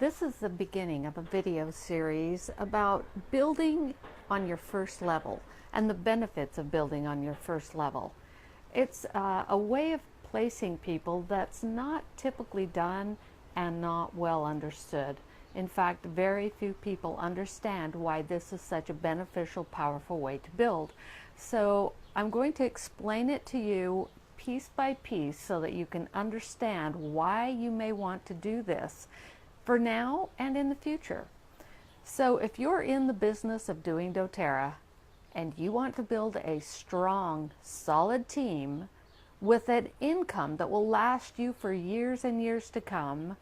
This is the beginning of a video series about building on your first level and the benefits of building on your first level. It's a way of placing people that's not typically done and not well understood. In fact, very few people understand why this is such a beneficial, powerful way to build. So I'm going to explain it to you piece by piece so that you can understand why you may want to do this for now and in the future. So if you're in the business of doing doTERRA and you want to build a strong, solid team with an income that will last you for years and years to come,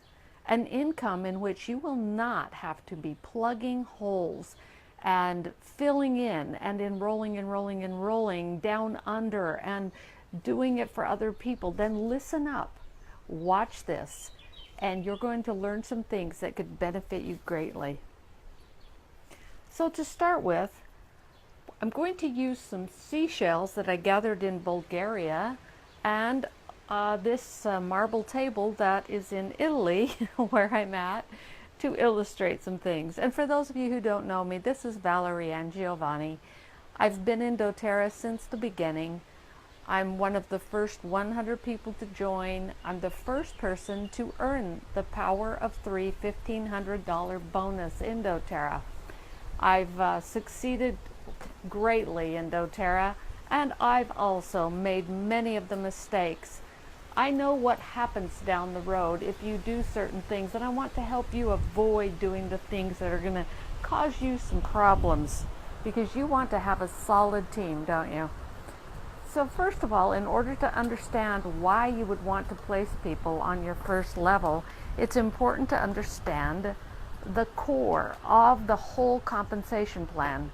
an income in which you will not have to be plugging holes and filling in and enrolling down under and doing it for other people, then listen up, watch this, and you're going to learn some things that could benefit you greatly. So to start with, I'm going to use some seashells that I gathered in Bulgaria and this marble table that is in Italy, where I'm at, to illustrate some things. And for those of you who don't know me, this is Valerieann Giovanni. I've been in doTERRA since the beginning. I'm one of the first 100 people to join. I'm the first person to earn the Power of 3 $1,500 bonus in doTERRA. I've succeeded greatly in doTERRA, and I've also made many of the mistakes. I know what happens down the road if you do certain things, and I want to help you avoid doing the things that are going to cause you some problems, because you want to have a solid team, don't you? So first of all, in order to understand why you would want to place people on your first level, it's important to understand the core of the whole compensation plan.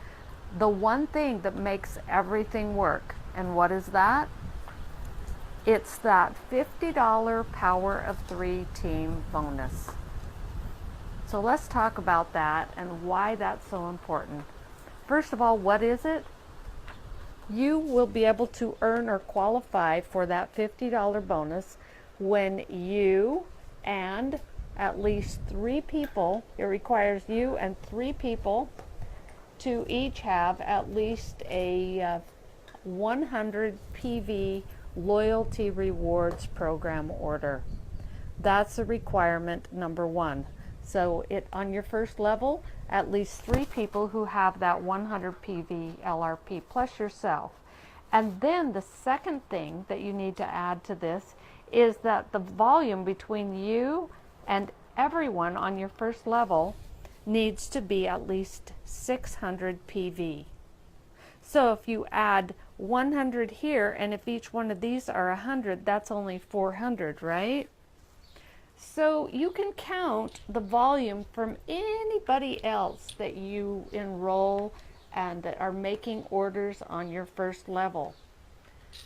The one thing that makes everything work. And what is that? It's that $50 Power of 3 team bonus. So let's talk about that and why that's so important. First of all, what is it? You will be able to earn or qualify for that $50 bonus when you and at least 3 people, it requires you and 3 people to each have at least a 100 PV loyalty rewards program order. That's a requirement number 1. So on your first level, at least 3 people who have that 100 PV LRP plus yourself. And then the second thing that you need to add to this is that the volume between you and everyone on your first level needs to be at least 600 PV. So if you add 100 here, and if each one of these are 100, that's only 400, right? So you can count the volume from anybody else that you enroll and that are making orders on your first level.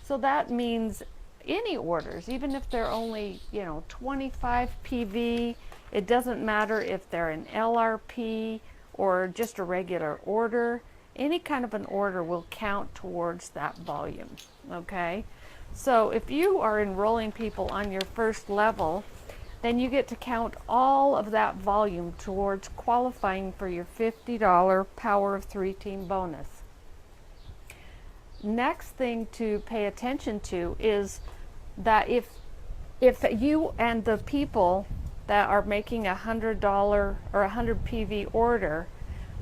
So that means any orders, even if they're only, 25 PV, it doesn't matter if they're an LRP or just a regular order. Any kind of an order will count towards that volume, okay? So if you are enrolling people on your first level, then you get to count all of that volume towards qualifying for your $50 Power of 3 team bonus. Next thing to pay attention to is that if you and the people that are making $100 or 100 PV order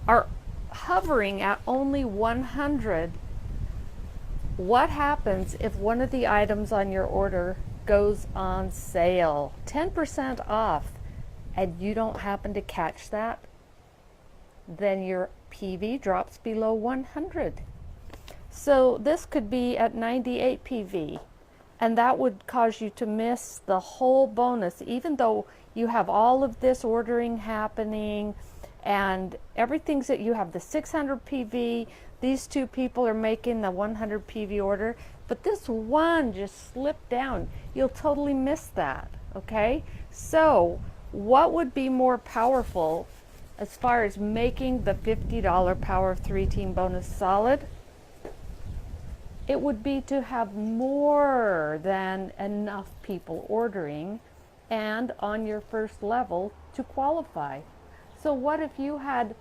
are hovering at only 100, what happens if one of the items on your order goes on sale, 10% off, and you don't happen to catch that? Then your PV drops below 100. So this could be at 98 PV, and that would cause you to miss the whole bonus, even though you have all of this ordering happening and everything's that you have the 600 PV, these 2 people are making the 100 PV order, but this one just slipped down. You'll totally miss that, okay? So what would be more powerful as far as making the $50 Power of 3 team bonus solid? It would be to have more than enough people ordering and on your first level to qualify. So what if you had,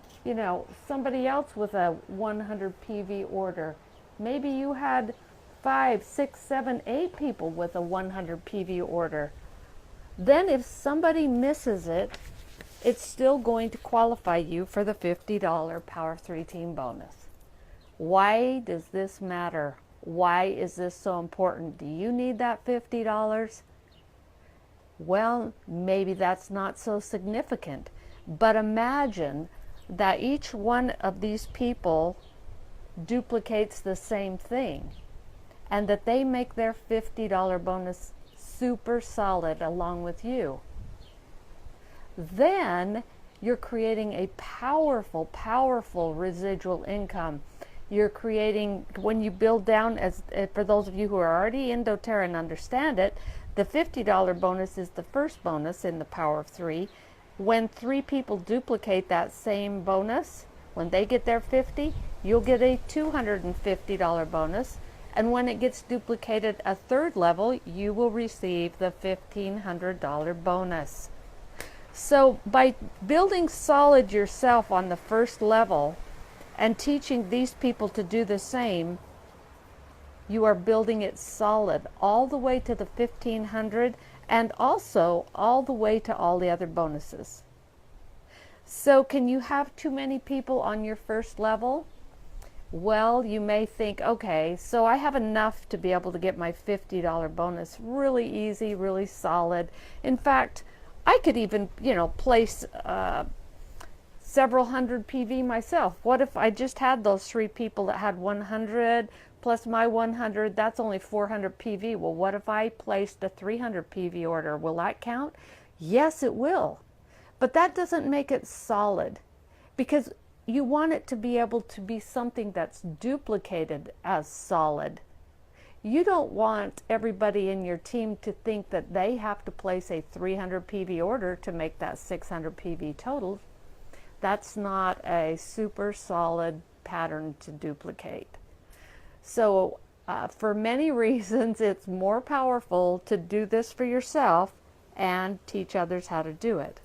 somebody else with a 100 PV order? Maybe you had 5, 6, 7, 8 people with a 100 PV order. Then if somebody misses it, it's still going to qualify you for the $50 Power of 3 team bonus. Why does this matter? Why is this so important? Do you need that $50? Well, maybe that's not so significant. But imagine that each one of these people duplicates the same thing, and that they make their $50 bonus super solid along with you. Then you're creating a powerful, powerful residual income. You're creating, when you build down, as for those of you who are already in doTERRA and understand it, the $50 bonus is the first bonus in the Power of 3. When 3 people duplicate that same bonus, when they get their 50, you'll get a $250 bonus. And when it gets duplicated a third level, you will receive the $1,500 bonus. So by building solid yourself on the first level and teaching these people to do the same, you are building it solid all the way to the 1,500 and also all the way to all the other bonuses. So can you have too many people on your first level? Well, you may think, okay, so I have enough to be able to get my $50 bonus really easy, really solid. In fact, I could even, place several hundred PV myself. What if I just had those 3 people that had 100 plus my 100? That's only 400 PV. Well, what if I placed a 300 PV order? Will that count? Yes, it will. But that doesn't make it solid, because you want it to be able to be something that's duplicated as solid. You don't want everybody in your team to think that they have to place a 300 PV order to make that 600 PV total. That's not a super solid pattern to duplicate. So for many reasons, it's more powerful to do this for yourself and teach others how to do it.